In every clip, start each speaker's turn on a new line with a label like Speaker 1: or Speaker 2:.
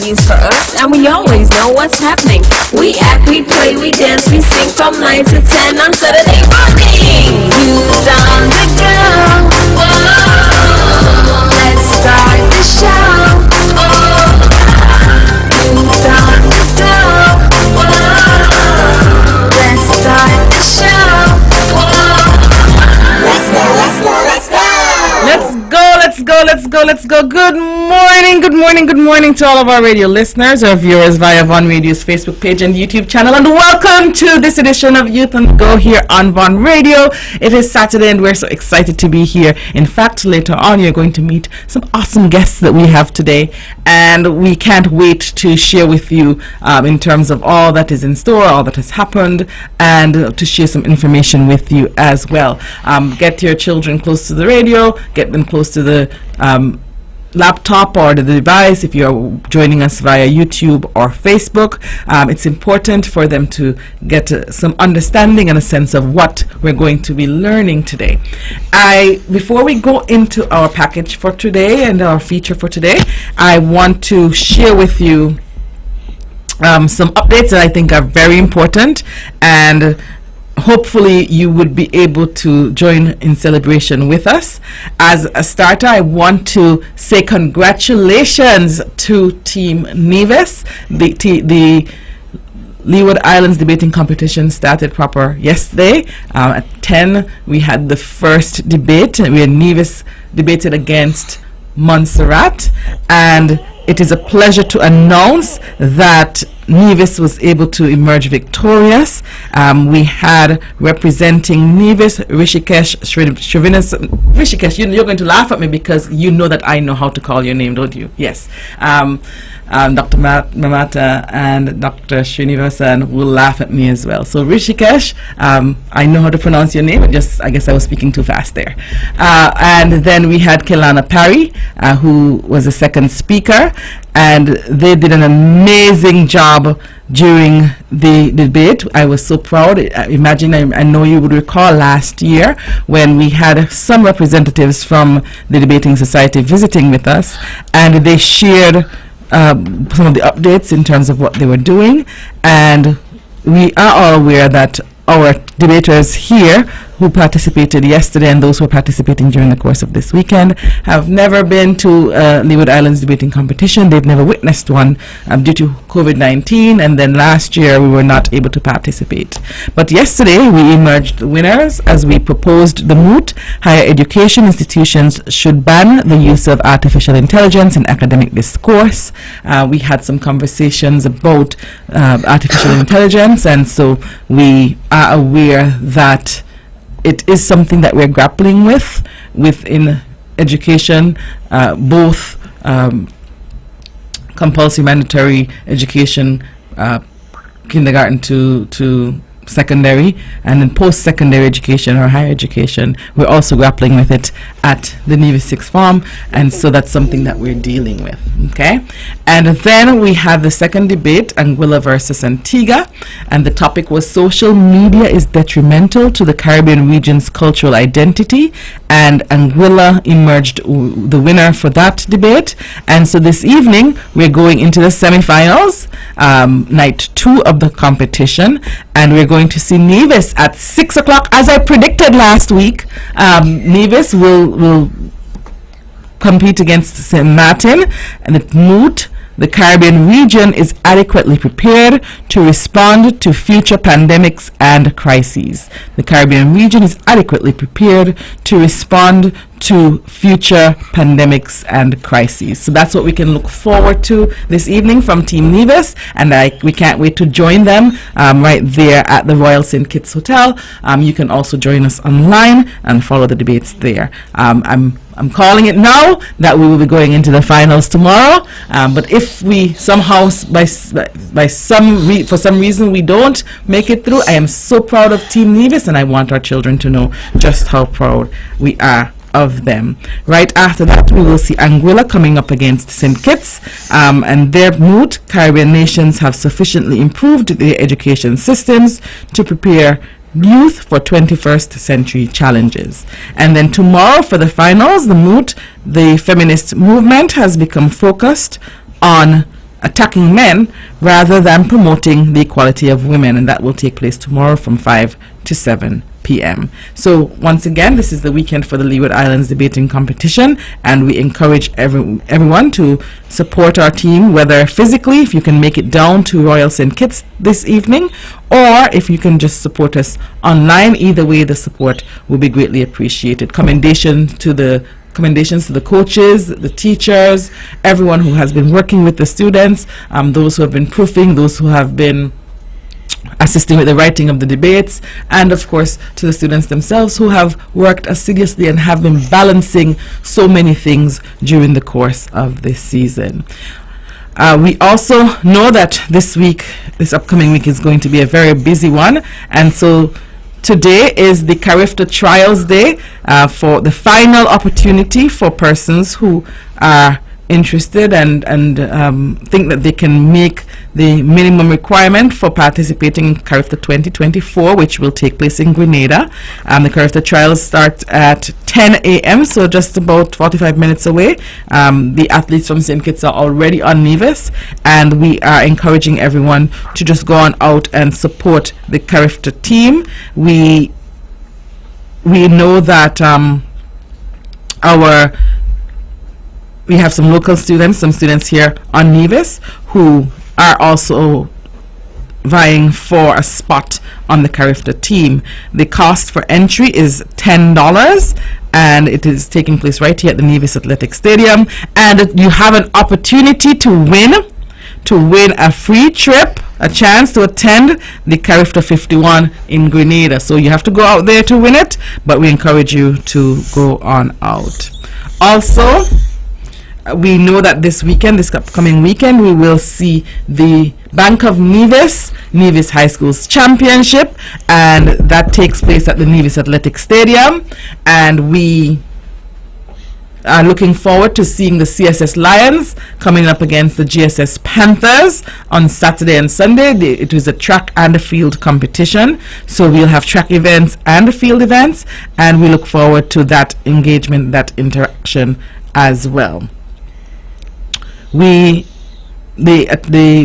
Speaker 1: means for us, and we always know what's happening. We act, we play, we dance, we sing from 9 to 10 on Saturday morning. Youth on the go. Whoa, let's start the show. Oh, youth on the go. Whoa, let's start the show. Whoa, let's go, let's go, let's go.
Speaker 2: Let's go. Good morning to all of our radio listeners, our viewers via Von Radio's Facebook page and YouTube channel, and welcome to this edition of Youth on the Go here on Von Radio. It is Saturday and we're so excited to be here. In fact, later on you're going to meet some awesome guests that we have today, and we can't wait to share with you in terms of all that is in store, all that has happened, and to share some information with you as well. Get your children close to the radio, get them close to the laptop or the device if you're joining us via YouTube or Facebook. It's important for them to get some understanding and a sense of what we're going to be learning today. Before we go into our package for today and our feature for today, I want to share with you some updates that I think are very important, and hopefully you would be able to join in celebration with us. As a starter, I want to say congratulations to Team Nevis. The Leeward Islands debating competition started proper yesterday. At 10 we had the first debate where Nevis debated against Montserrat, and it is a pleasure to announce that Nevis was able to emerge victorious. We had representing Nevis, Rishikesh Shrivenius. Rishikesh, you're going to laugh at me because you know that I know how to call your name, don't you? Yes. Dr. Mamata and Dr. Srinivasan will laugh at me as well. So Rishikesh, I know how to pronounce your name, I guess I was speaking too fast there. And then we had Kelana Parry, who was the second speaker, and they did an amazing job during the debate. I was so proud. I know you would recall last year when we had some representatives from the Debating Society visiting with us, and they shared some of the updates in terms of what they were doing, and we are all aware that our debaters here who participated yesterday and those who are participating during the course of this weekend have never been to Leeward Islands debating competition. They've never witnessed one due to COVID-19, and then last year we were not able to participate. But yesterday we emerged winners as we proposed the moot: higher education institutions should ban the use of artificial intelligence in academic discourse. We had some conversations about artificial intelligence, and so we are aware that it is something that we're grappling with within education, both compulsory mandatory education, kindergarten to secondary, and then post-secondary education or higher education. We're also grappling with it at the Nevis Sixth Form, and so that's something that we're dealing with. Okay, and then we have the second debate, Anguilla versus Antigua, and the topic was social media is detrimental to the Caribbean region's cultural identity, and Anguilla emerged the winner for that debate. And so this evening we're going into the semifinals, night 2 of the competition, and we're going to see Nevis at 6 o'clock. As I predicted last week, Nevis will compete against St. Martin, and at moot, the Caribbean region is adequately prepared to respond to future pandemics and crises. The Caribbean region is adequately prepared to respond to future pandemics and crises. So that's what we can look forward to this evening from Team Nevis, and we can't wait to join them right there at the Royal St. Kitts Hotel. You can also join us online and follow the debates there. I'm calling it now that we will be going into the finals tomorrow, but if we somehow for some reason we don't make it through, I am so proud of Team Nevis, and I want our children to know just how proud we are of them. Right after that, we will see Anguilla coming up against St. Kitts, and their moot: Caribbean nations have sufficiently improved their education systems to prepare youth for 21st century challenges. And then tomorrow for the finals, the moot: the feminist movement has become focused on attacking men rather than promoting the equality of women, and that will take place tomorrow from 5 to 7 p.m. So once again, this is the weekend for the Leeward Islands debating competition, and we encourage everyone to support our team, whether physically, if you can make it down to Royal St. Kitts this evening, or if you can just support us online. Either way, the support will be greatly appreciated. Commendations to the coaches, the teachers, everyone who has been working with the students, those who have been proofing, those who have been assisting with the writing of the debates, and of course to the students themselves who have worked assiduously and have been balancing so many things during the course of this season. We also know that this upcoming week is going to be a very busy one, and so today is the Carifta Trials Day, for the final opportunity for persons who are interested and think that they can make the minimum requirement for participating in Carifta 2024, which will take place in Grenada. The Carifta trials start at 10 a.m., so just about 45 minutes away. The athletes from St. Kitts are already on Nevis, and we are encouraging everyone to just go on out and support the Carifta team. We know that we have some local students, some students here on Nevis, who are also vying for a spot on the Carifta team. The cost for entry is $10, and it is taking place right here at the Nevis Athletic Stadium. And you have an opportunity to win a free trip, a chance to attend the Carifta 51 in Grenada. So you have to go out there to win it, but we encourage you to go on out. Also, we know that this upcoming weekend, we will see the Bank of Nevis High School's Championship, and that takes place at the Nevis Athletic Stadium. And we are looking forward to seeing the CSS Lions coming up against the GSS Panthers on Saturday and Sunday. It is a track and a field competition, so we'll have track events and field events, and we look forward to that engagement, that interaction as well. The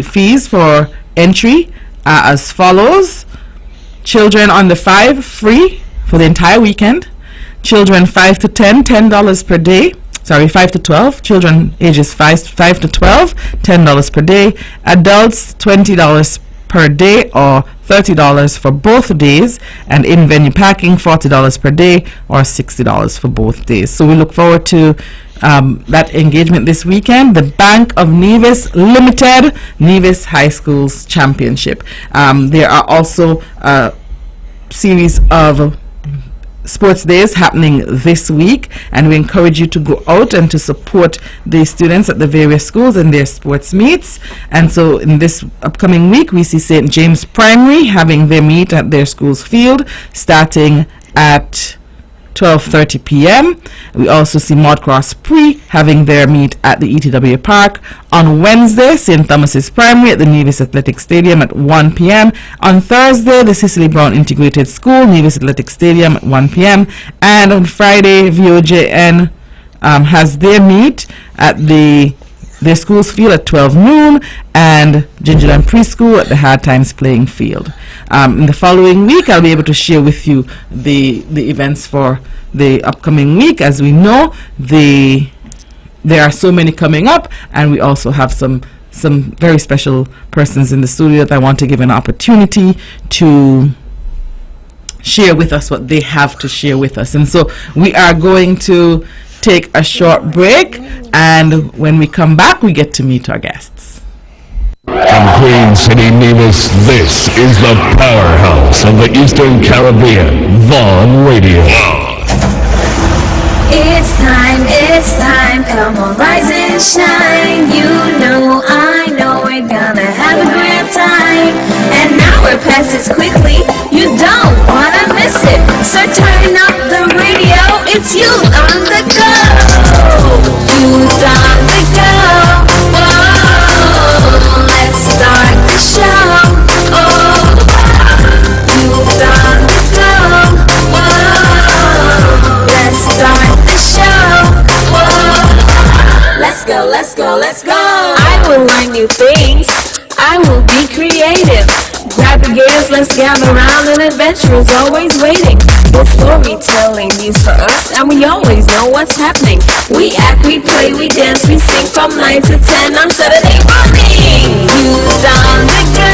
Speaker 2: fees for entry are as follows. Children under 5, free for the entire weekend. Children 5 to 10, $10 per day. 5 to 12. Children ages 5 to 12, $10 per day. Adults, $20 per day or $30 for both days, and in-venue parking, $40 per day or $60 for both days. So we look forward to that engagement this weekend. The Bank of Nevis Limited Nevis High School's Championship. There are also a series of sports days happening this week, and we encourage you to go out and to support the students at the various schools and their sports meets. And so in this upcoming week, we see St. James Primary having their meet at their school's field starting at 12:30 p.m. We also see Maud Cross Pre having their meet at the ETW Park. On Wednesday, St. Thomas's Primary at the Nevis Athletic Stadium at 1 p.m. On Thursday, the Cicely Brown Integrated School, Nevis Athletic Stadium at 1 p.m. And on Friday, VOJN has their meet at their school's field at 12 noon, and Gingerland Preschool at the Hard Times Playing Field. In the following week, I'll be able to share with you the events for the upcoming week. As we know, there are so many coming up, and we also have some very special persons in the studio that I want to give an opportunity to share with us what they have to share with us. And so we are going to take a short break, and when we come back, we get to meet our guests.
Speaker 3: From Queen City, Nevis, this is the powerhouse of the Eastern Caribbean, Vaughn Radio.
Speaker 1: It's time, come on, rise and shine. You know, I know, we're gonna have a great time. And now we're past it quickly, you don't wanna miss it. So turn up the radio, it's you on the go. You on the go, whoa, let's start the show. Oh, you on the go, whoa, let's start the show. Whoa, let's go. I will run you things. I will be creative. Grab the gears, let's gather round, and adventure is always waiting. The storytelling news for us, and we always know what's happening. We act, we play, we dance, we sing from 9 to 10 on Saturday morning. Youth on the go.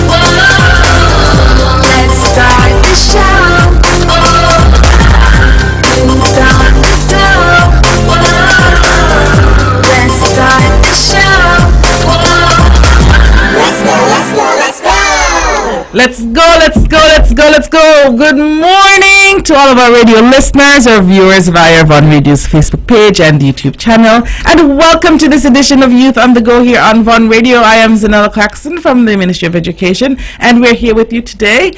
Speaker 1: Whoa, let's start the show. Oh, youth on the go. Whoa, let's start the show. Let's go, let's go, let's go!
Speaker 2: Let's go, let's go, let's go, let's go. Good morning to all of our radio listeners or viewers via Von Radio's Facebook page and YouTube channel. And welcome to this edition of Youth on the Go here on Von Radio. I am Zahnela Clxton from the Ministry of Education, and we're here with you today,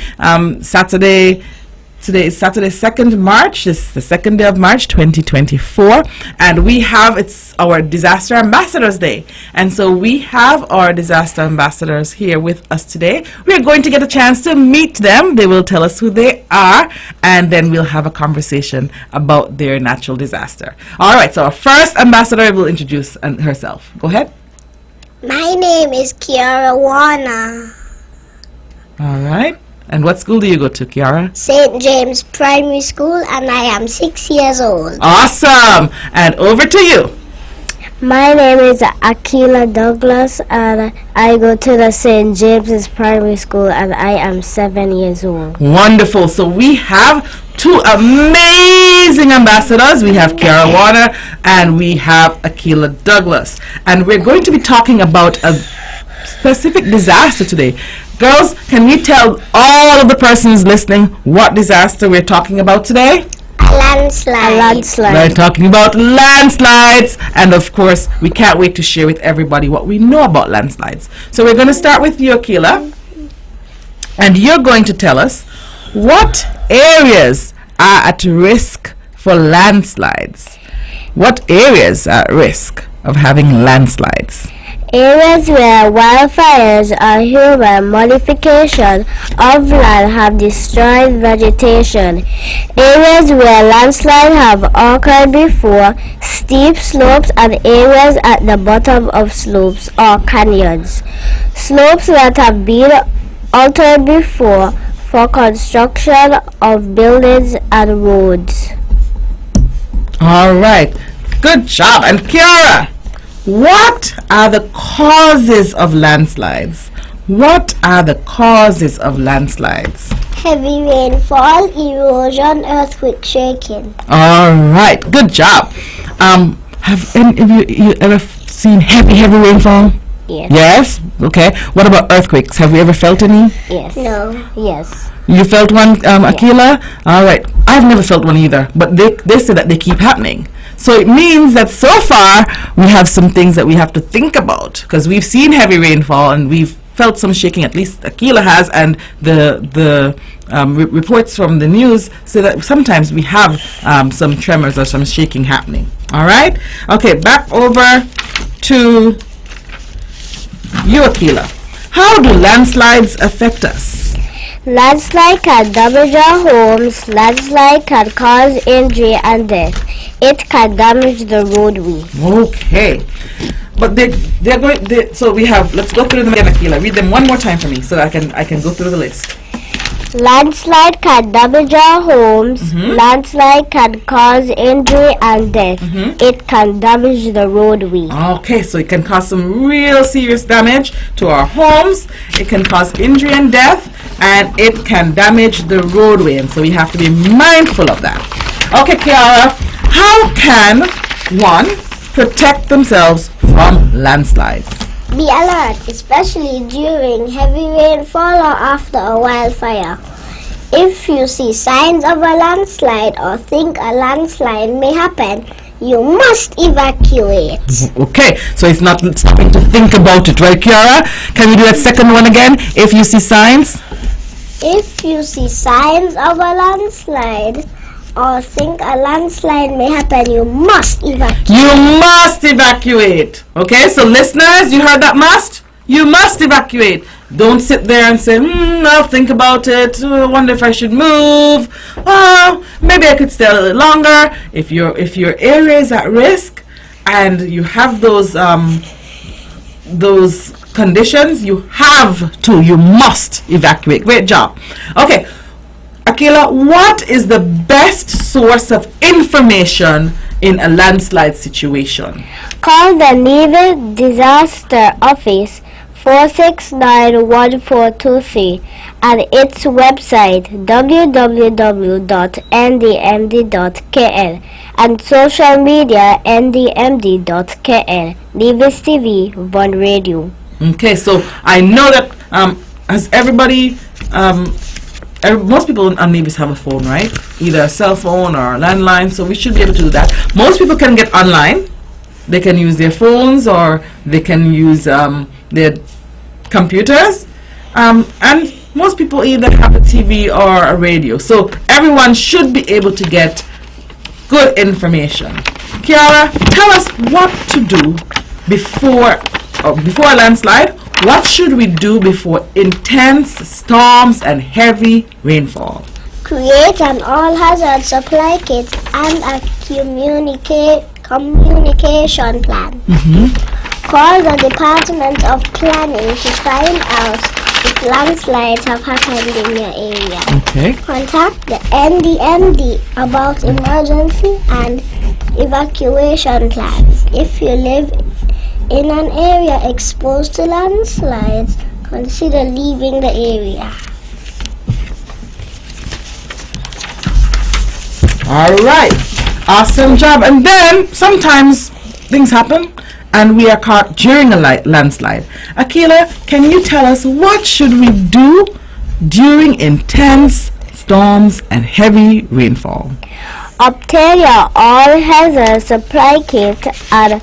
Speaker 2: Today is Saturday, 2nd March. This is the second day of March, 2024. And it's our Disaster Ambassadors Day. And so we have our disaster ambassadors here with us today. We're going to get a chance to meet them. They will tell us who they are, and then we'll have a conversation about their natural disaster. All right, so our first ambassador will introduce herself. Go ahead.
Speaker 4: My name is Kiara Warner.
Speaker 2: All right. And what school do you go to, Kiara?
Speaker 4: St. James Primary School, and I am 6 years old.
Speaker 2: Awesome! And over to you.
Speaker 5: My name is Akila Douglas, and I go to the St. James's Primary School, and I am 7 years old.
Speaker 2: Wonderful. So we have two amazing ambassadors. We have Kiara Warner and we have Akila Douglas. And we're going to be talking about a specific disaster today. Girls, can you tell all of the persons listening what disaster we're talking about today?
Speaker 4: A landslide.
Speaker 2: We're talking about landslides, and of course, we can't wait to share with everybody what we know about landslides. So we're going to start with you, Akila, and you're going to tell us what areas are at risk for landslides. What areas are at risk of having landslides?
Speaker 5: Areas where wildfires or human modification of land have destroyed vegetation. Areas where landslides have occurred before, steep slopes and areas at the bottom of slopes or canyons. Slopes that have been altered before for construction of buildings and roads.
Speaker 2: All right. Good job. And Kiara, what are the causes of landslides? What are the causes of landslides?
Speaker 4: Heavy rainfall, erosion, earthquake shaking.
Speaker 2: All right, good job. Have any of you ever seen heavy rainfall?
Speaker 5: Yes.
Speaker 2: Yes? Okay. What about earthquakes? Have you ever felt any?
Speaker 5: Yes.
Speaker 4: No.
Speaker 5: Yes.
Speaker 2: You felt one, Akila? All right. I've never felt one either, but they say that they keep happening. So it means that so far we have some things that we have to think about, because we've seen heavy rainfall and we've felt some shaking, at least Akila has, and the reports from the news say that sometimes we have some tremors or some shaking happening. All right? Okay, back over to you, Akila. How do landslides affect us?
Speaker 5: Landslide can damage our homes. Landslide can cause injury and death. It can damage the roadway.
Speaker 2: Okay. But they're going. So we have. Let's go through them again, Akila. Read them one more time for me, so that I can go through the list.
Speaker 5: Landslide can damage our homes. Landslide can cause injury and death. It can damage the roadway.
Speaker 2: Okay, so it can cause some real serious damage to our homes. It can cause injury and death, and it can damage the roadway. And so we have to be mindful of that. Okay, Kiara, how can one protect themselves from landslides?
Speaker 4: Be alert, especially during heavy rainfall or after a wildfire. If you see signs of a landslide or think a landslide may happen, you must evacuate.
Speaker 2: Okay, so it's not stopping to think about it, right, Kiara? Can we do that second one again? If you see signs?
Speaker 4: If you see signs of a landslide or think a landslide may happen, you must evacuate.
Speaker 2: You must evacuate. Okay, so listeners, you heard that must? You must evacuate. Don't sit there and say, I'll think about it. I wonder if I should move. Oh, maybe I could stay a little longer. If your area is at risk and you have those those conditions, you must evacuate. Great job. Okay, Akila, what is the best source of information in a landslide situation?
Speaker 5: Call the Naval Disaster Office 469-1423 and its website www.ndmd.kl and social media ndmd.kl. Nevis TV, One Radio.
Speaker 2: Okay, so I know that has everybody, most people on Nevis have a phone, right? Either a cell phone or a landline, so we should be able to do that. Most people can get online. They can use their phones or they can use their computers, and most people either have a TV or a radio, so everyone should be able to get good information. Kiara, tell us what to do before a landslide. What should we do before intense storms and heavy rainfall?
Speaker 4: Create an all-hazard supply kit and a communication plan. Call the Department of Planning to find out if landslides have happened in your area.
Speaker 2: Okay.
Speaker 4: Contact the NDMD about emergency and evacuation plans. If you live in an area exposed to landslides, consider leaving the area.
Speaker 2: All right. Awesome job. And then sometimes things happen and we are caught during a landslide. Akila, can you tell us what should we do during intense storms and heavy rainfall?
Speaker 5: Obtain your all-hazard supply kit and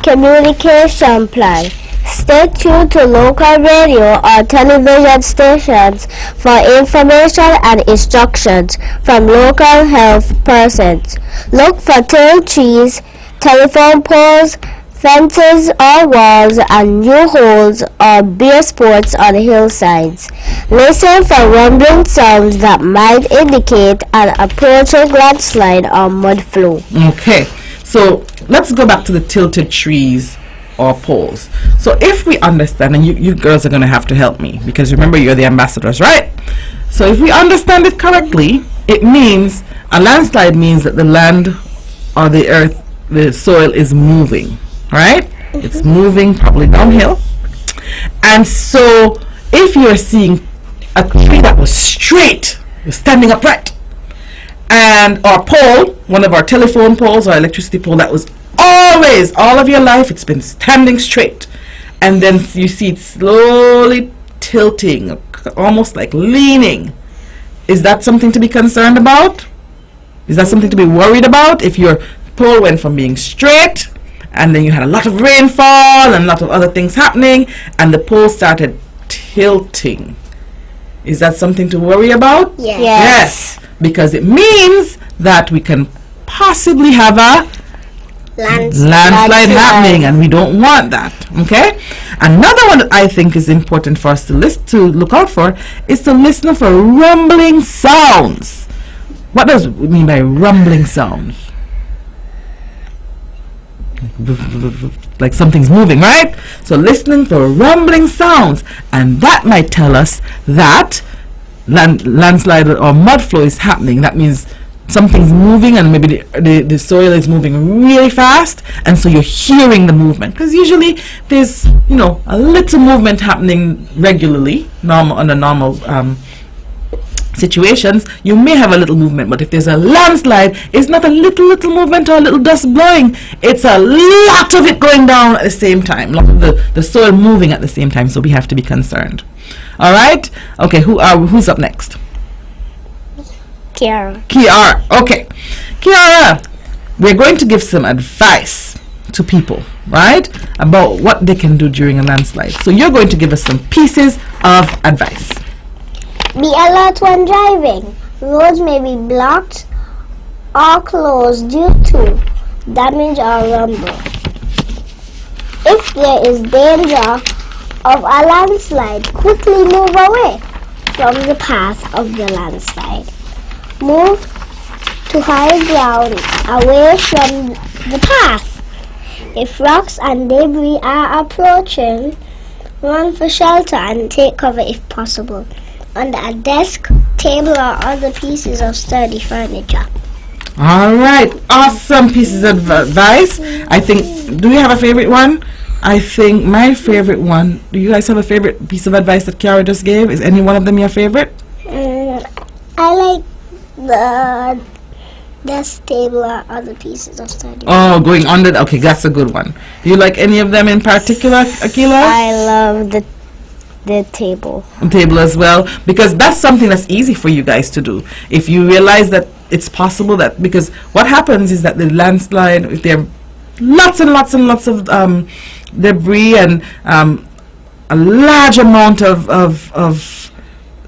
Speaker 5: communication plan. Stay tuned to local radio or television stations for information and instructions from local health persons. Look for tall trees, telephone poles, fences or walls, and new holes or bare spots on hillsides. Listen for rumbling sounds that might indicate an approaching landslide or mud flow.
Speaker 2: Okay, so let's go back to the tilted trees or poles. So if we understand, and you girls are going to have to help me because remember you're the ambassadors, right? So if we understand it correctly, it means a landslide means that the land or the earth, the soil is moving, right? It's moving probably downhill. And so if you're seeing a tree that was straight, was standing upright, and our pole, one of our telephone poles or electricity pole that was always, all of your life, it's been standing straight, and then you see it slowly tilting, almost like leaning. Is that something to be concerned about? Is that something to be worried about? If your pole went from being straight and then you had a lot of rainfall and a lot of other things happening and the pole started tilting, is that something to worry about?
Speaker 4: Yes.
Speaker 2: Yes, because it means that we can possibly have a landslide happening, and we don't want that. Okay, another one that I think is important for us to look out for is to listen for rumbling sounds. What does it mean by rumbling sounds? Like something's moving, right? So listening for rumbling sounds, and that might tell us that landslide or mud flow is happening. That means something's moving, and maybe the soil is moving really fast, and so you're hearing the movement, because usually there's a little movement happening regularly, under normal situations. You may have a little movement, but if there's a landslide, it's not a little movement or a little dust blowing, it's a lot of it going down at the same time, lot of the soil moving at the same time, so we have to be concerned. All right, okay, who's up next?
Speaker 5: Kiara.
Speaker 2: Okay, Kiara, we're going to give some advice to people, right, about what they can do during a landslide. So you're going to give us some pieces of advice.
Speaker 4: Be alert when driving. Roads may be blocked or closed due to damage or rumble. If there is danger of a landslide, quickly move away from the path of the landslide. Move to high ground away from the path. If rocks and debris are approaching, run for shelter and take cover if possible, under a desk, table, or other pieces of sturdy furniture.
Speaker 2: All right, awesome pieces of advice. I think, do we have a favorite one? I think my favorite one, do you guys have a favorite piece of advice that Kiara just gave? Is any one of them your favorite?
Speaker 4: I like the desk, table, or other pieces of sturdy.
Speaker 2: Oh, going under, okay, that's a good one. Do you like any of them in particular, Akila?
Speaker 5: I love the table.
Speaker 2: Table as well, because that's something that's easy for you guys to do. If you realize that it's possible that, because what happens is that the landslide, if there are lots and lots and lots of debris and a large amount of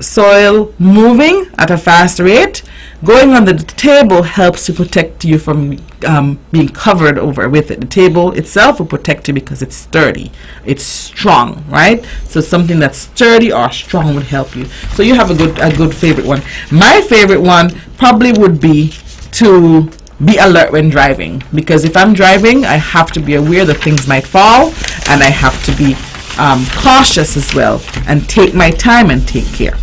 Speaker 2: soil moving at a fast rate, going under the table helps to protect you from being covered over with it. The table itself will protect you because it's sturdy, it's strong, right? So something that's sturdy or strong would help you. So you have a good favorite one. My favorite one probably would be to be alert when driving, because if I'm driving, I have to be aware that things might fall, and I have to be cautious as well and take my time and take care.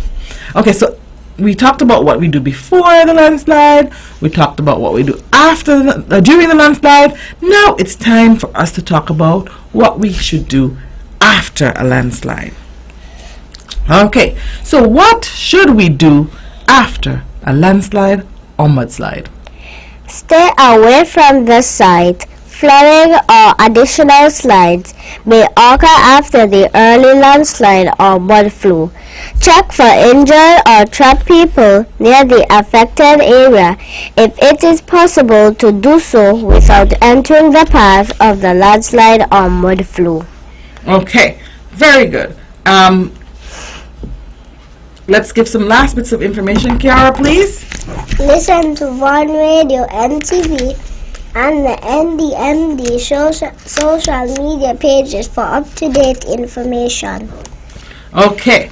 Speaker 2: Okay, so we talked about what we do before the landslide. We talked about what we do after during the landslide. Now it's time for us to talk about what we should do after a landslide. Okay, so what should we do after a landslide or mudslide?
Speaker 5: Stay away from the site. Flooding or additional slides may occur after the early landslide or mud flow. Check for injured or trapped people near the affected area if it is possible to do so without entering the path of the landslide or mud flow.
Speaker 2: Okay, very good. Let's give some last bits of information. Kiara, please.
Speaker 4: Listen to One Radio NTV and the NDMD social media pages for up-to-date information.
Speaker 2: Okay.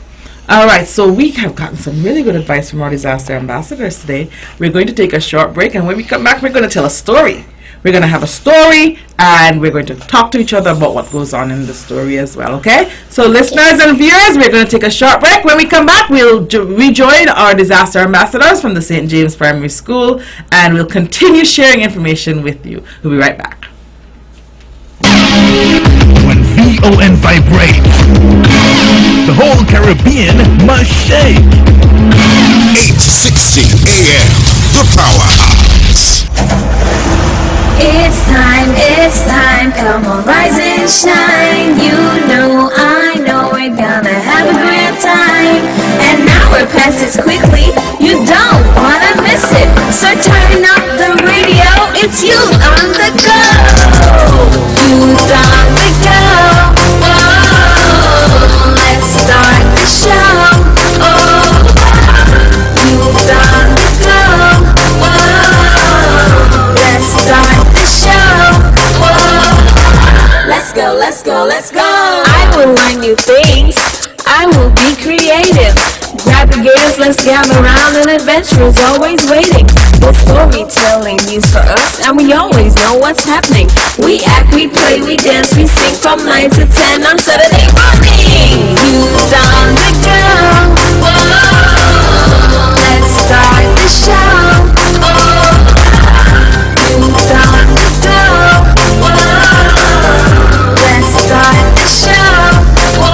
Speaker 2: All right, so we have gotten some really good advice from our disaster ambassadors today. We're going to take a short break, and when we come back, we're going to tell a story. We're going to have a story, and we're going to talk to each other about what goes on in the story as well, okay? So listeners and viewers, we're going to take a short break. When we come back, we'll rejoin our disaster ambassadors from the St. James Primary School, and we'll continue sharing information with you. We'll be right back.
Speaker 6: When VON vibrates, the whole Caribbean must shake.
Speaker 7: 860 AM, the powerhouse.
Speaker 1: It's time, come on, rise and shine. You know, I know we're gonna have a great time. And now we're past this quickly, you don't wanna miss it. So turn up the radio, it's you on the go. You on the go, whoa. Let's start the show, oh. You on the go, whoa. Let's start the show, whoa. Let's go. I will learn new things, I will be creative. Grab the gators, let's gather around, and adventure is always waiting. The storytelling means for us, and we always know what's happening. We act, we play, we dance, we sing from 9 to 10 on Saturday morning. Youth on the go, whoa. Let's start the show, oh. Youth on the go, whoa. Let's start the show, whoa.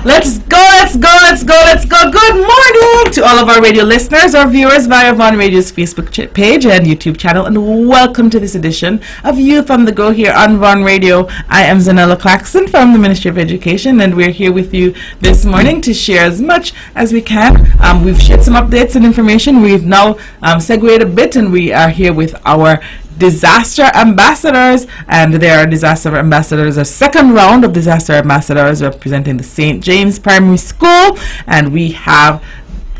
Speaker 1: Let's go.
Speaker 2: Let's go. Good morning to all of our radio listeners, our viewers via Von Radio's Facebook page and YouTube channel, and welcome to this edition of Youth on the Go here on Von Radio. I am Zahnela Clxton from the Ministry of Education, and we're here with you this morning to share as much as we can. We've shared some updates and information. We've now segued a bit, and we are here with our disaster ambassadors, and there are disaster ambassadors, a second round of disaster ambassadors representing the St. James Primary School, and we have,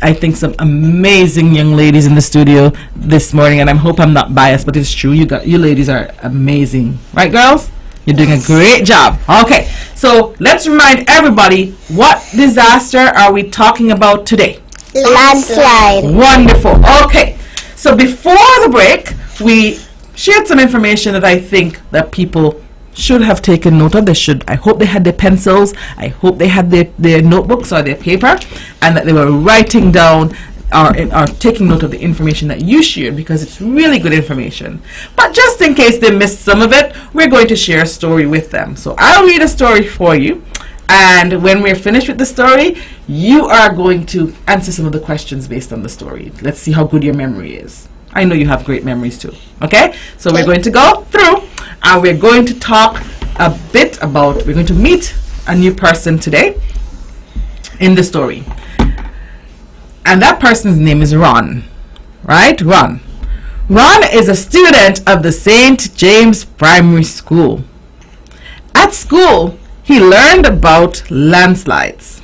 Speaker 2: I think, some amazing young ladies in the studio this morning, and I hope I'm not biased, but it's true. You ladies are amazing, right, girls? You're doing a great job. Okay, so let's remind everybody, what disaster are we talking about today?
Speaker 5: Landslide.
Speaker 2: Wonderful. Okay, so before the break, we shared some information that I think that people should have taken note of. I hope they had their pencils, I hope they had their notebooks or their paper, and that they were writing down or taking note of the information that you shared, because it's really good information. But just in case they missed some of it, we're going to share a story with them. So I'll read a story for you, and when we're finished with the story, you are going to answer some of the questions based on the story. Let's see how good your memory is. I know you have great memories too. Okay? So we're going to go through and we're going to talk a bit about, we're going to meet a new person today in the story. And that person's name is Ron. Right? Ron. Ron is a student of the St. James Primary School. At school, he learned about landslides.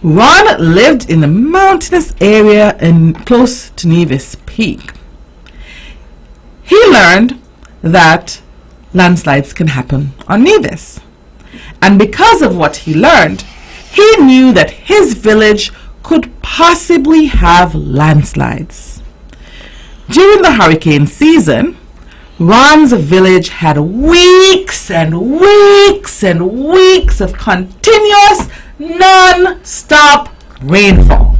Speaker 2: Ron lived in a mountainous area close to Nevis Peak. He learned that landslides can happen on Nevis. And because of what he learned, he knew that his village could possibly have landslides. During the hurricane season, Ron's village had weeks and weeks and weeks of continuous, non-stop rainfall.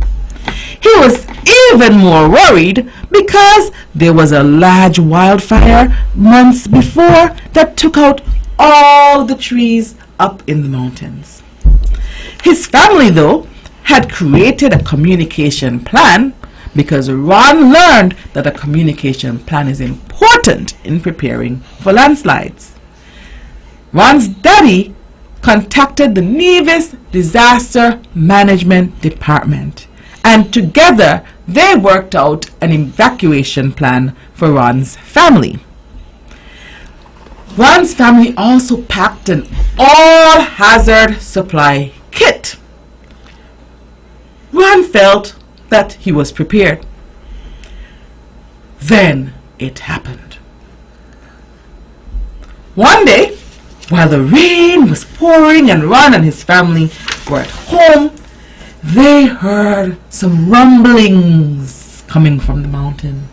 Speaker 2: He was even more worried because there was a large wildfire months before that took out all the trees up in the mountains. His family, though, had created a communication plan because Ron learned that a communication plan is important in preparing for landslides. Ron's daddy contacted the Nevis Disaster Management Department, and together they worked out an evacuation plan for Ron's family. Ron's family also packed an all-hazard supply kit. Ron felt that he was prepared. Then it happened. One day, while the rain was pouring and Ron and his family were at home, they heard some rumblings coming from the mountain.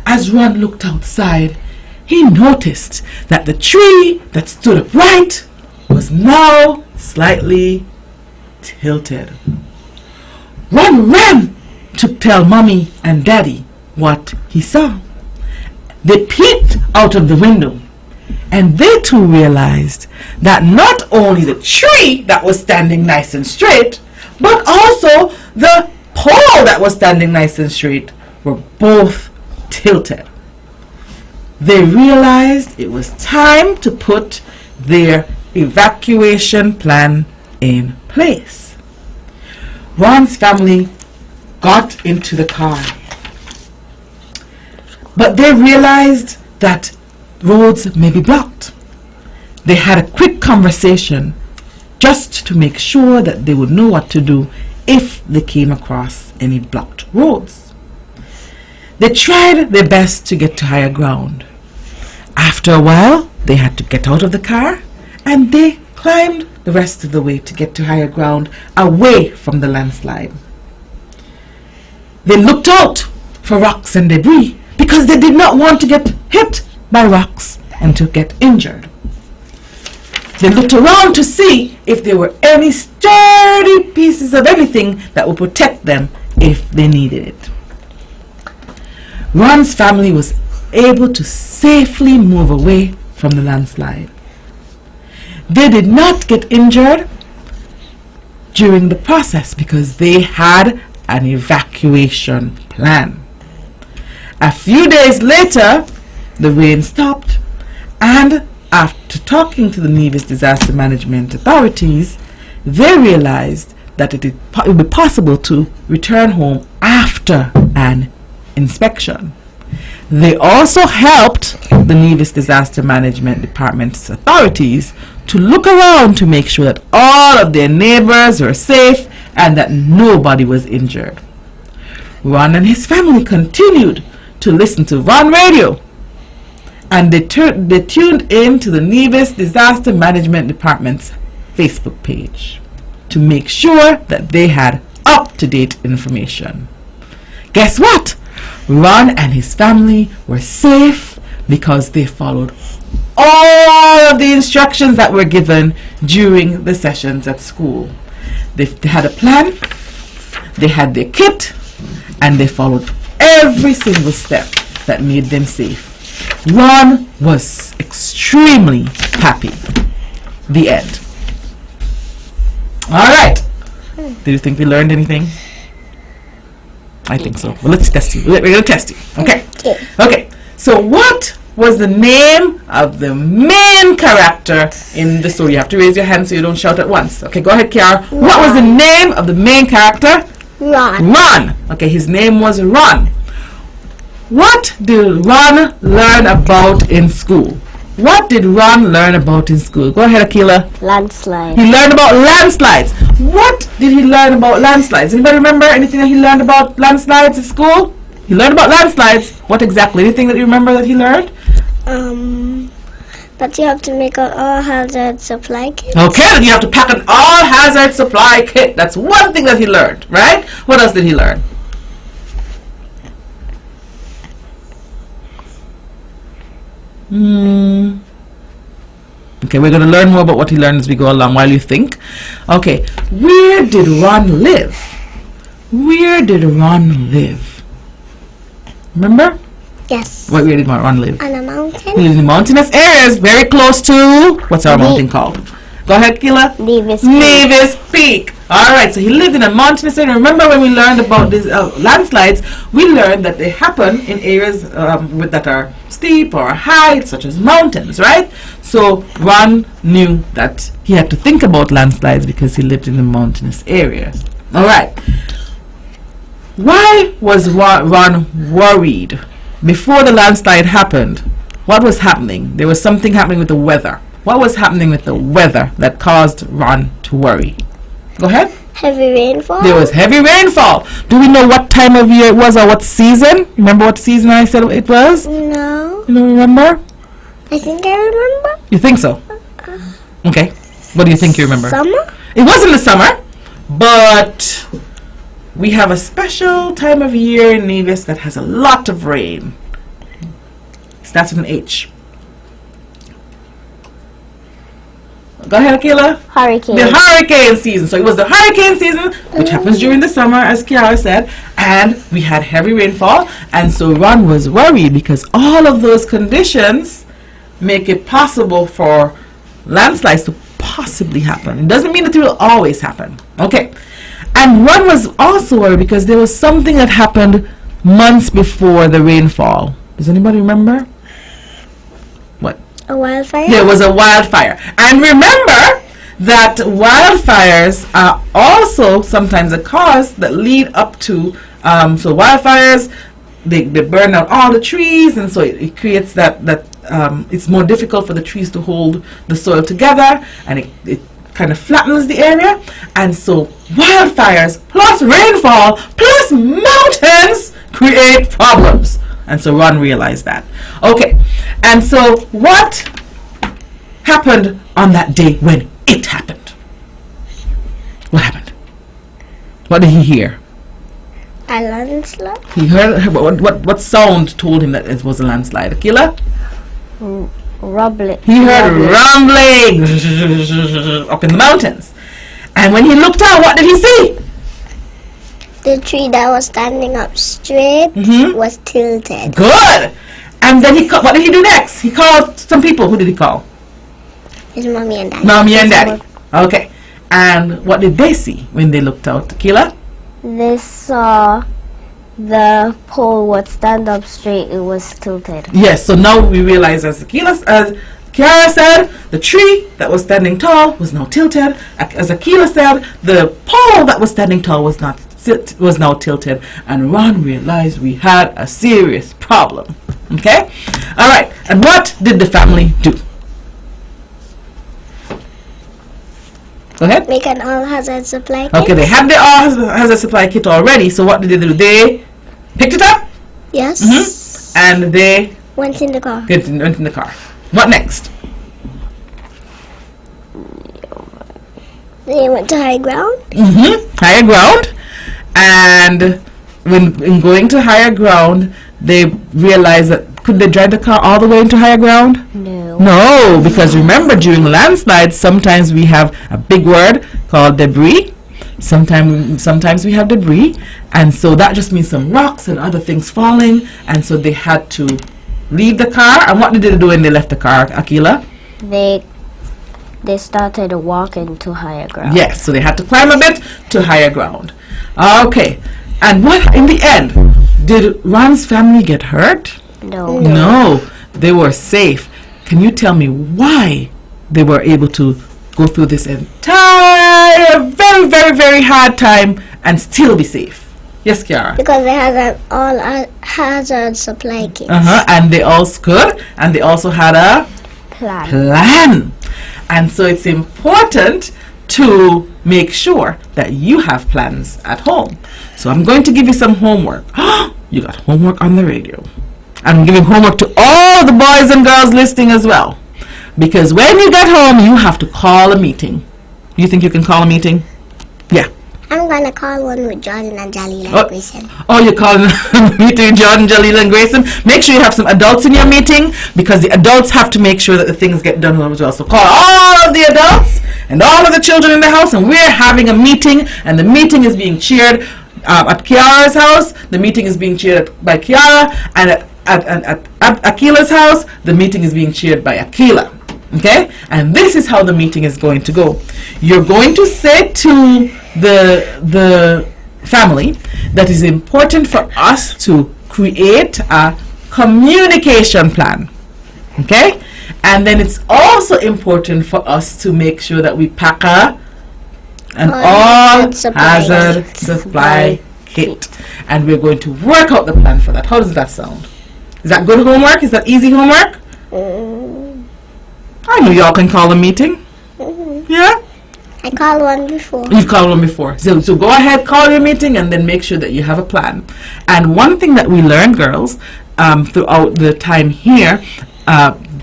Speaker 2: As Ron looked outside, he noticed that the tree that stood upright was now slightly tilted. Ron ran to tell Mommy and Daddy what he saw. They peeked out of the window, and they too realized that not only the tree that was standing nice and straight, but also the pole that was standing nice and straight were both tilted. They realized it was time to put their evacuation plan in place. Ron's family got into the car, but they realized that roads may be blocked. They had a quick conversation just to make sure that they would know what to do if they came across any blocked roads. They tried their best to get to higher ground. After a while, they had to get out of the car and they climbed the rest of the way to get to higher ground away from the landslide. They looked out for rocks and debris because they did not want to get hit by rocks and to get injured. They looked around to see if there were any sturdy pieces of anything that would protect them if they needed it. Ron's family was able to safely move away from the landslide. They did not get injured during the process because they had an evacuation plan. A few days later, the rain stopped, and after talking to the Nevis Disaster Management authorities, they realized that it would be possible to return home after an inspection. They also helped the Nevis Disaster Management Department's authorities to look around to make sure that all of their neighbors were safe and that nobody was injured. Ron and his family continued to listen to Von Radio, and they tuned in to the Nevis Disaster Management Department's Facebook page to make sure that they had up-to-date information. Guess what? Ron and his family were safe, Because they followed all of the instructions that were given during the sessions at school. They had a plan, they had their kit, and they followed every single step that made them safe. Ron was extremely happy. The end. All right. Did you think we learned anything? I think so. Well, let's test you. We're going to test you. Okay. Okay. So what was the name of the main character in the story? You have to raise your hand so you don't shout at once. Okay, go ahead, Kiara. What was the name of the main character?
Speaker 4: Ron.
Speaker 2: Ron. Okay, his name was Ron. What did Ron learn about in school? What did Ron learn about in school? Go ahead, Akila.
Speaker 5: Landslide.
Speaker 2: He learned about landslides. What did he learn about landslides? Anybody remember anything that he learned about landslides at school? He learned about landslides. What exactly? Anything that you remember that he learned?
Speaker 4: That you have to make an all-hazard supply kit.
Speaker 2: Okay, you have to pack an all-hazard supply kit. That's one thing that he learned, right? What else did he learn? Okay, we're going to learn more about what he learned as we go along while you think. Okay, where did Ron live? Where did Ron live? Remember?
Speaker 4: Yes.
Speaker 2: Where did Ron live?
Speaker 4: On a mountain.
Speaker 2: He lives in mountainous areas, very close to, what's our mountain called? Go ahead, Kila.
Speaker 5: Davis Peak.
Speaker 2: Davis Peak. All right, so he lived in a mountainous area. Remember when we learned about these landslides, we learned that they happen in areas that are steep or high, such as mountains, right? So Ron knew that he had to think about landslides because he lived in a mountainous area. All right. Why was Ron worried? Before the landslide happened, what was happening? There was something happening with the weather. What was happening with the weather that caused Ron to worry? Go ahead.
Speaker 4: Heavy rainfall.
Speaker 2: There was heavy rainfall. Do we know what time of year it was or what season? Remember what season I said it was?
Speaker 4: No.
Speaker 2: You don't remember?
Speaker 4: I think I remember.
Speaker 2: You think so? Okay. What do you think you remember?
Speaker 4: Summer?
Speaker 2: It wasn't the summer, but we have a special time of year in Nevis that has a lot of rain. It starts with an H. Go ahead, Akila.
Speaker 5: Hurricane.
Speaker 2: The hurricane season. So it was the hurricane season, which happens during the summer, as Kiara said, and we had heavy rainfall, and so Ron was worried because all of those conditions make it possible for landslides to possibly happen. It doesn't mean that it will always happen. Okay. And Ron was also worried because there was something that happened months before the rainfall. Does anybody remember? What?
Speaker 4: A wildfire?
Speaker 2: There was a wildfire. And remember that wildfires are also sometimes a cause that lead up to, so wildfires, they burn out all the trees, and so it creates that it's more difficult for the trees to hold the soil together, and it kind of flattens the area, and so wildfires plus rainfall plus mountains create problems. And so Ron realized that. Okay, and so what happened on that day when it happened? What happened? What did he hear?
Speaker 4: A landslide?
Speaker 2: He heard what sound told him that it was a landslide? Akila?
Speaker 5: Rumbling.
Speaker 2: He heard rumbling up in the mountains. And when he looked out, what did he see?
Speaker 4: The tree that was standing up straight was tilted.
Speaker 2: Good. And then what did he do next? He called some people. Who did he call?
Speaker 4: His mommy and daddy.
Speaker 2: Mommy and daddy. Okay. And what did they see when they looked out? Tequila?
Speaker 5: They saw the pole would stand up straight. It was tilted.
Speaker 2: Yes. So now we realize, as Kiara said, the tree that was standing tall was now tilted. As Akila said, the pole that was standing tall was now tilted. And Ron realized we had a serious problem. Okay? All right. And what did the family do? Go ahead.
Speaker 4: Make an all-hazard supply kit.
Speaker 2: Okay, they had the all-hazard supply kit already. So what did they do? They picked it up.
Speaker 4: Yes.
Speaker 2: And they
Speaker 4: Went in the car.
Speaker 2: went in the car. What next?
Speaker 4: They went to high ground.
Speaker 2: Higher ground. And when in going to higher ground, they realized that could they drive the car all the way into higher ground?
Speaker 5: No.
Speaker 2: No, because remember, during landslides, sometimes we have a big word called debris. Sometimes we have debris, and so that just means some rocks and other things falling, and so they had to leave the car. And what did they do when they left the car, Akila?
Speaker 5: They started walking to higher ground.
Speaker 2: Yes, so they had to climb a bit to higher ground. Okay, and what in the end, did Ron's family get hurt?
Speaker 5: No.
Speaker 2: No, they were safe. Can you tell me why they were able to go through this entire very, very, very hard time and still be safe? Yes, Kiara?
Speaker 4: Because they had an all-hazard supply kit.
Speaker 2: And they also could, and they also had a plan. And so it's important to make sure that you have plans at home. So I'm going to give you some homework. You got homework on the radio. I'm giving homework to all the boys and girls listening as well. Because when you get home, you have to call a meeting. You think you can call a meeting? Yeah.
Speaker 4: I'm going to call one with Jordan and Jalila and Grayson.
Speaker 2: Oh, you're calling a meeting with Jordan, Jalila, and Grayson? Make sure you have some adults in your meeting, because the adults have to make sure that the things get done as well. So call all of the adults and all of the children in the house, and we're having a meeting, and the meeting is being chaired at Kiara's house. The meeting is being chaired by Kiara, and at Akila's house, the meeting is being chaired by Akila. Okay? And this is how the meeting is going to go. You're going to say to the family that is important for us to create a communication plan. Okay? And then it's also important for us to make sure that we pack an all-hazard supply kit. And we're going to work out the plan for that. How does that sound? Is that good homework? Is that easy homework? I know y'all can call a meeting. Yeah?
Speaker 4: I called one before.
Speaker 2: You've called one before. So go ahead, call your meeting, and then make sure that you have a plan. And one thing that we learned, girls, throughout the time here,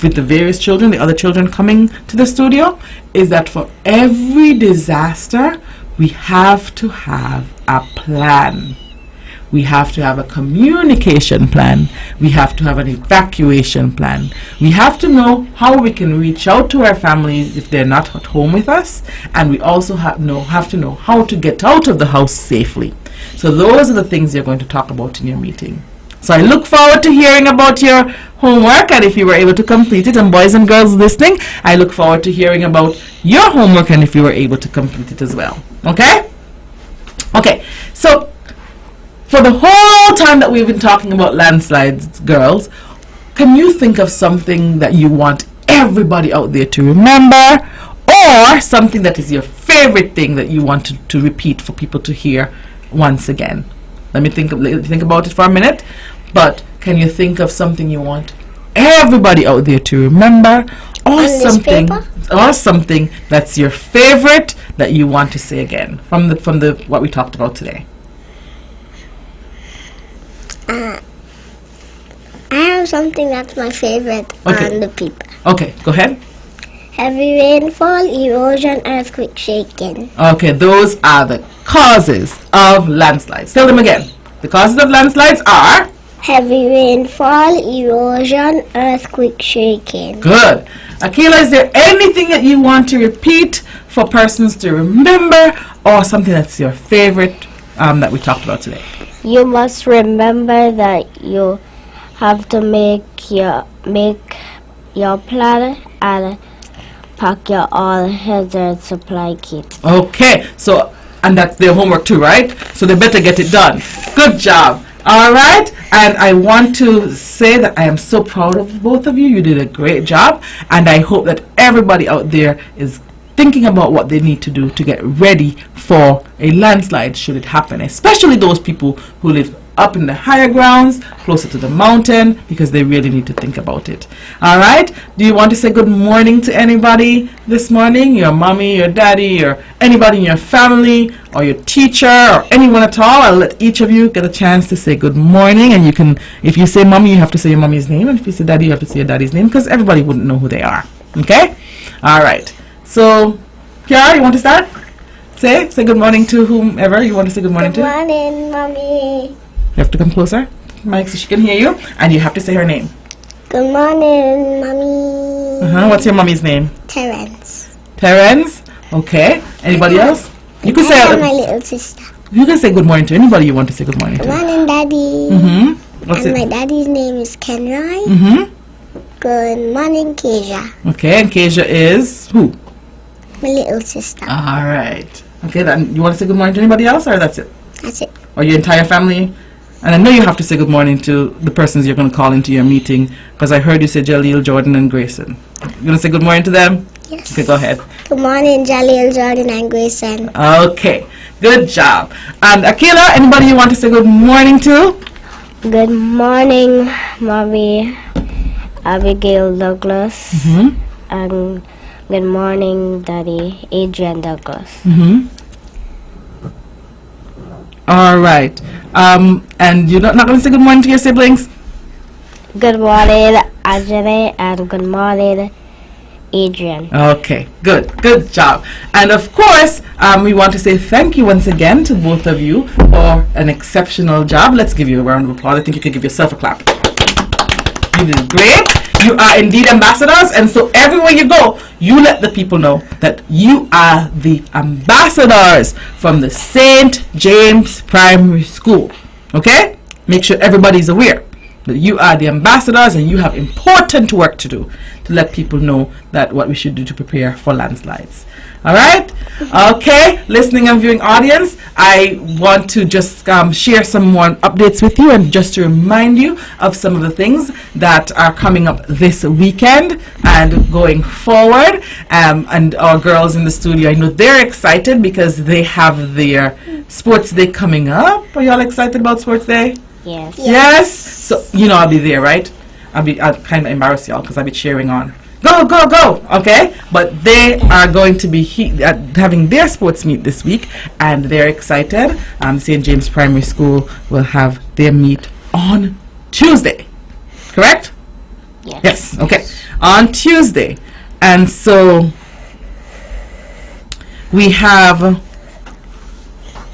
Speaker 2: with the various children, the other children coming to the studio, is that for every disaster, we have to have a plan. We have to have a communication plan. We have to have an evacuation plan. We have to know how we can reach out to our families if they're not at home with us. And we also have to know how to get out of the house safely. So those are the things you're going to talk about in your meeting. So I look forward to hearing about your homework, and if you were able to complete it. And boys and girls listening, I look forward to hearing about your homework and if you were able to complete it as well. Okay? Okay, so for the whole time that we've been talking about landslides, girls, can you think of something that you want everybody out there to remember, or something that is your favorite thing that you want to repeat for people to hear once again? Let me think about it for a minute. But can you think of something you want everybody out there to remember, or something that's your favorite that you want to say again from the what we talked about today?
Speaker 4: I have something that's my favorite on the paper.
Speaker 2: Okay, go ahead.
Speaker 4: Heavy rainfall, erosion, earthquake, shaking.
Speaker 2: Okay, those are the causes of landslides. Tell them again. The causes of landslides are
Speaker 4: heavy rainfall, erosion, earthquake, shaking.
Speaker 2: Good. Akila, is there anything that you want to repeat for persons to remember, or something that's your favorite that we talked about today?
Speaker 5: You must remember that you have to make your plan and pack your all-hazard supply kit.
Speaker 2: Okay, so, and that's their homework too, right? So they better get it done. Good job. All right, and I want to say that I am so proud of both of you. You did a great job, and I hope that everybody out there is thinking about what they need to do to get ready for a landslide should it happen, especially those people who live up in the higher grounds, closer to the mountain, because they really need to think about it. All right, do you want to say good morning to anybody this morning? Your mommy, your daddy, or anybody in your family, or your teacher, or anyone at all? I'll let each of you get a chance to say good morning. And you can, if you say mommy, you have to say your mommy's name, and if you say daddy, you have to say your daddy's name, because everybody wouldn't know who they are. Okay? All right. So, Kiara, you want to start? Say good morning to whomever you want to say good morning to.
Speaker 4: Good morning, Mommy.
Speaker 2: You have to come closer, Mike, so she can hear you, and you have to say her name.
Speaker 4: Good morning, Mommy.
Speaker 2: What's your mommy's name?
Speaker 4: Terence.
Speaker 2: Terence? Okay. Anybody else? You can say
Speaker 4: My little sister.
Speaker 2: You can say good morning to anybody you want to say good morning
Speaker 4: Good
Speaker 2: to.
Speaker 4: morning, Daddy.
Speaker 2: What's
Speaker 4: And
Speaker 2: it?
Speaker 4: my daddy's name is Kenroy. Good morning, Keisha.
Speaker 2: Okay, and Keisha is who?
Speaker 4: My little sister.
Speaker 2: All right. Okay, then you want to say good morning to anybody else, or that's it?
Speaker 4: That's it.
Speaker 2: Or your entire family? And I know you have to say good morning to the persons you're going to call into your meeting, because I heard you say Jaleel, Jordan, and Grayson. You going to say good morning to them?
Speaker 4: Yes.
Speaker 2: Okay, go ahead.
Speaker 4: Good morning, Jaleel, Jordan, and Grayson.
Speaker 2: Okay, good job. And Akila, anybody you want to say good morning to?
Speaker 5: Good morning, Mommy Abigail Douglas. And good morning, Daddy Adrian Douglas.
Speaker 2: All right. And you're not going to say good morning to your siblings?
Speaker 5: Good morning, Ajane, and good morning, Adrian.
Speaker 2: Okay, good job. And of course, we want to say thank you once again to both of you for an exceptional job. Let's give you a round of applause. I think you could give yourself a clap. You did great. You are indeed ambassadors, and so everywhere you go, you let the people know that you are the ambassadors from the St. James Primary School. Okay? Make sure everybody's aware that you are the ambassadors and you have important work to do to let people know that what we should do to prepare for landslides. All right? Okay, listening and viewing audience, I want to just share some more updates with you and just to remind you of some of the things that are coming up this weekend and going forward. And our girls in the studio, I know they're excited because they have their sports day coming up. Are y'all excited about sports day?
Speaker 5: Yes.
Speaker 2: Yes. So you know I'll be there, right? I'll kind of embarrass y'all because I'll be cheering on. Go! Okay, but they are going to be having their sports meet this week, and they're excited. St. James Primary School will have their meet on Tuesday. Correct? Yes. Okay. On Tuesday, and so we have.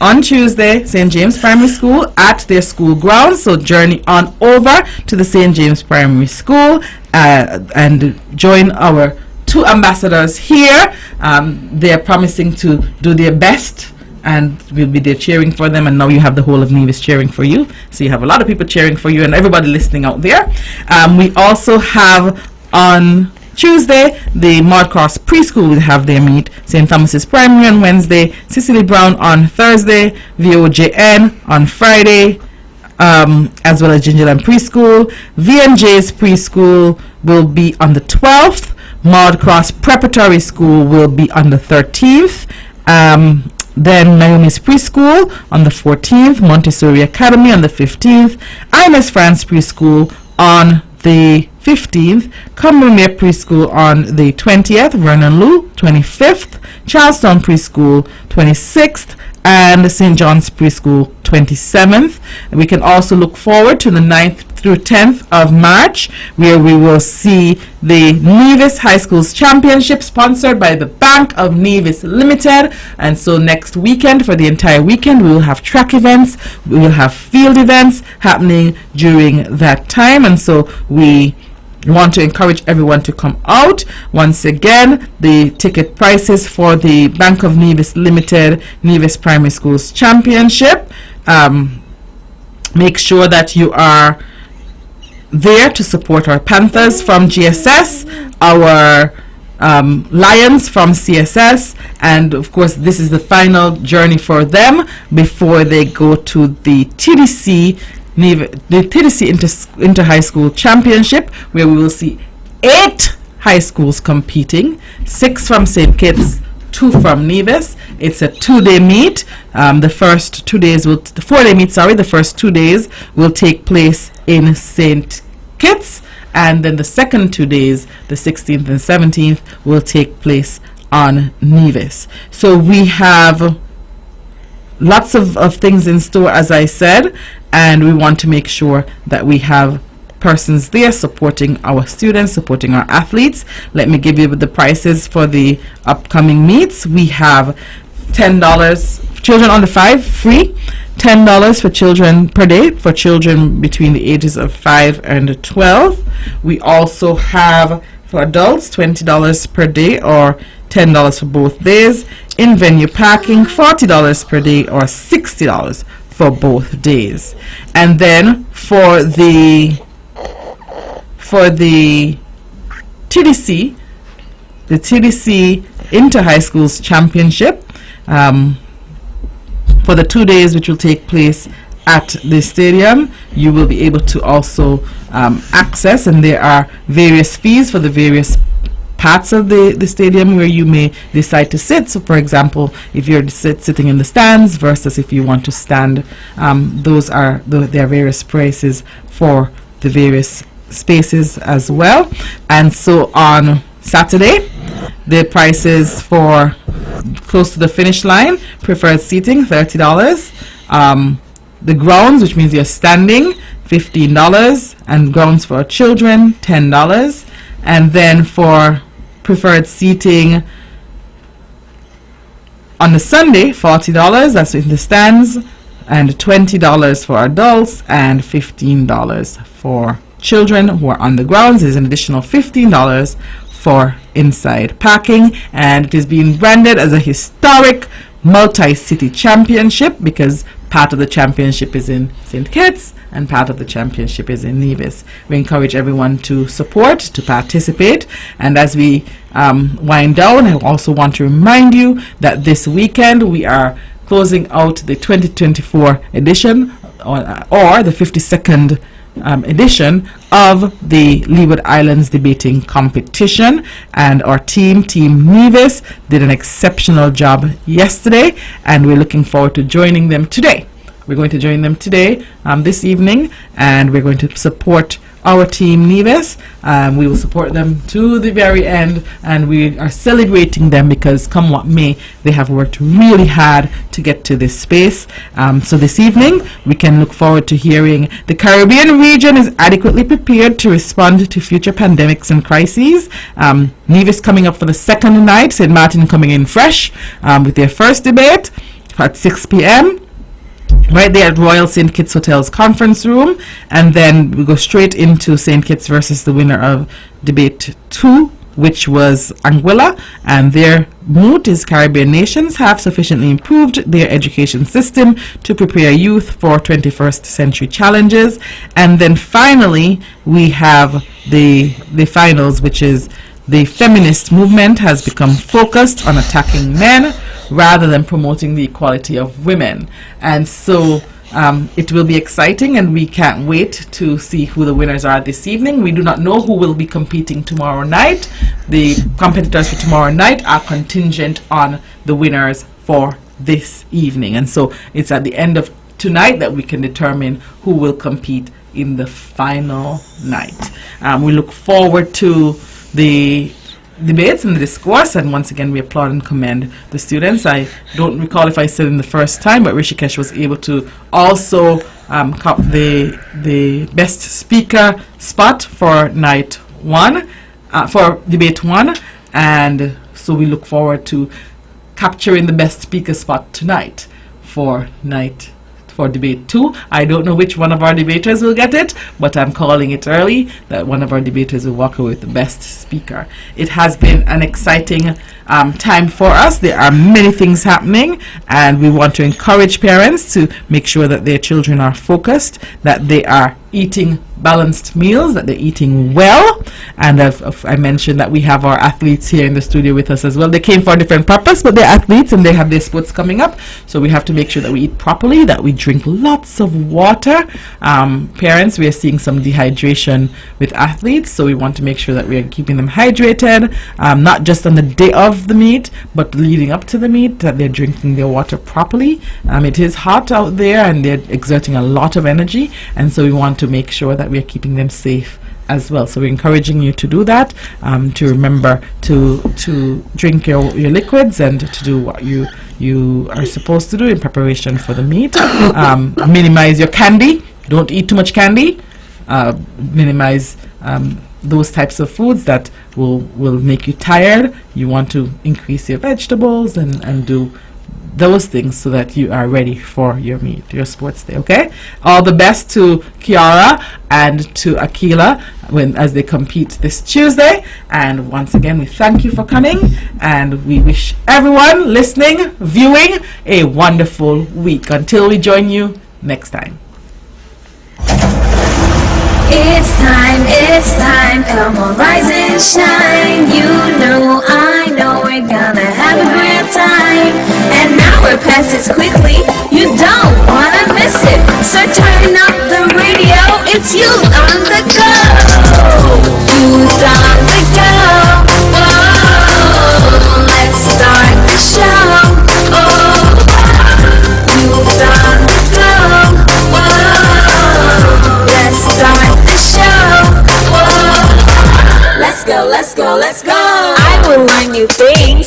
Speaker 2: On Tuesday, St. James Primary School at their school grounds. So journey on over to the St. James Primary School and join our two ambassadors here. They're promising to do their best and we'll be there cheering for them. And now you have the whole of Nevis cheering for you. So you have a lot of people cheering for you and everybody listening out there. We also have on Tuesday, the Maud Cross Preschool will have their meet. St. Thomas's Primary on Wednesday, Cicely Brown on Thursday, VOJN on Friday, as well as Gingerland Preschool. VNJ's Preschool will be on the 12th. Maud Cross Preparatory School will be on the 13th. Then Naomi's Preschool on the 14th. Montessori Academy on the 15th. IMS France Preschool on the 15th, Cumbermere Preschool on the 20th, Vernon Lou 25th, Charlestown Preschool 26th, and St. John's Preschool 27th. And we can also look forward to the 9th through 10th of March, where we will see the Nevis High Schools Championship sponsored by the Bank of Nevis Limited. And so next weekend, for the entire weekend, we will have track events, we will have field events happening during that time. And so we want to encourage everyone to come out. Once again, the ticket prices for the Bank of Nevis Limited Nevis Primary Schools Championship. Make sure that you are there to support our Panthers from GSS, our Lions from CSS, and of course this is the final journey for them before they go to the TDC Inter High School Championship, where we will see 8 high schools competing, 6 from St. Kitts, 2 from Nevis. It's a 2-day meet. The first 2 days will, the 4-day meet, sorry, the first 2 days will take place in St. Kitts, and then the second 2 days, the 16th and 17th, will take place on Nevis. So we have lots of things in store, as I said, and we want to make sure that we have persons there supporting our students, supporting our athletes. Let me give you the prices for the upcoming meets. We have $10, children under 5 free, $10 for children per day for children between the ages of 5 and 12. We also have for adults $20 per day or $10 for both days. In venue parking, $40 per day or $60 for both days. And then for the TDC, the TDC Inter-High Schools Championship, for the 2 days which will take place at the stadium, you will be able to also access, and there are various fees for the various parts of the stadium where you may decide to sit. So for example, if you're sitting in the stands versus if you want to stand, there are various prices for the various spaces as well. And so on Saturday, the prices for close to the finish line, preferred seating $30, the grounds, which means you're standing, $15, and grounds for children $10, and then for preferred seating on the Sunday $40, that's in the stands, and $20 for adults and $15 for children who are on the grounds. There's an additional $15 for inside parking, and it is being branded as a historic multi-city championship because part of the championship is in St. Kitts and part of the championship is in Nevis. We encourage everyone to support, to participate, and as we wind down, I also want to remind you that this weekend we are closing out the 2024 edition or the 52nd edition of the Leeward Islands debating competition, and our Team Nevis did an exceptional job yesterday, and we're looking forward to joining them today. We're going to join them today, this evening, and we're going to support our Team Nevis. We will support them to the very end, and we are celebrating them because come what may, they have worked really hard to get to this space. So this evening we can look forward to hearing the Caribbean region is adequately prepared to respond to future pandemics and crises. Nevis coming up for the second night, St. Martin coming in fresh with their first debate at 6 p.m. right there at Royal St. Kitts Hotel's conference room, and then we go straight into St. Kitts versus the winner of debate 2, which was Anguilla, and their moot is Caribbean nations have sufficiently improved their education system to prepare youth for 21st century challenges. And then finally we have the finals, which is the feminist movement has become focused on attacking men rather than promoting the equality of women. And so it will be exciting, and we can't wait to see who the winners are this evening. We do not know who will be competing tomorrow night. The competitors for tomorrow night are contingent on the winners for this evening, and so it's at the end of tonight that we can determine who will compete in the final night. We look forward to the debates and the discourse, and once again we applaud and commend the students. I don't recall if I said in the first time, but Rishikesh was able to also cop the best speaker spot for night 1, for debate 1, and so we look forward to capturing the best speaker spot tonight for debate 2. I don't know which one of our debaters will get it, but I'm calling it early that one of our debaters will walk away with the best speaker. It has been an exciting time for us. There are many things happening, and we want to encourage parents to make sure that their children are focused, that they are eating balanced meals, that they're eating well. And I mentioned that we have our athletes here in the studio with us as well. They came for a different purpose, but they're athletes and they have their sports coming up, so we have to make sure that we eat properly, that we drink lots of water. Parents, we are seeing some dehydration with athletes, so we want to make sure that we are keeping them hydrated, not just on the day of the meet, but leading up to the meet, that they're drinking their water properly. It is hot out there and they're exerting a lot of energy, and so we want to make sure that we are keeping them safe as well. So we're encouraging you to do that, to remember to drink your liquids and to do what you are supposed to do in preparation for the meet. Minimize your candy. Don't eat too much candy. Minimize those types of foods that will make you tired. You want to increase your vegetables and do those things so that you are ready for your meet, your sports day. Okay, all the best to Kiara and to Akila as they compete this Tuesday. And once again, we thank you for coming, and we wish everyone listening, viewing, a wonderful week until we join you next time.
Speaker 1: It's time, come on, rise and shine. You know, I know, we're gonna have a great time. And now we're past it quickly, you don't wanna miss it. So turn up the radio, it's you on the go. Youth on the go, whoa, let's start the show. Oh, youth on the go, whoa, let's start the show. Let's go. I will learn new things.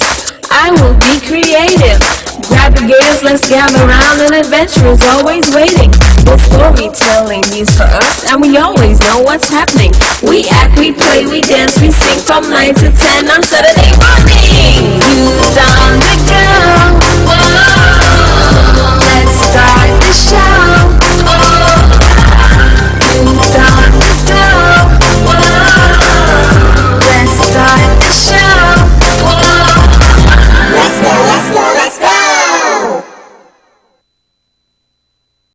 Speaker 1: I will be creative. Grab the games, let's gather around, and adventure is always waiting. The storytelling news for us, and we always know what's happening. We act, we play, we dance, we sing from 9 to 10 on Saturday morning.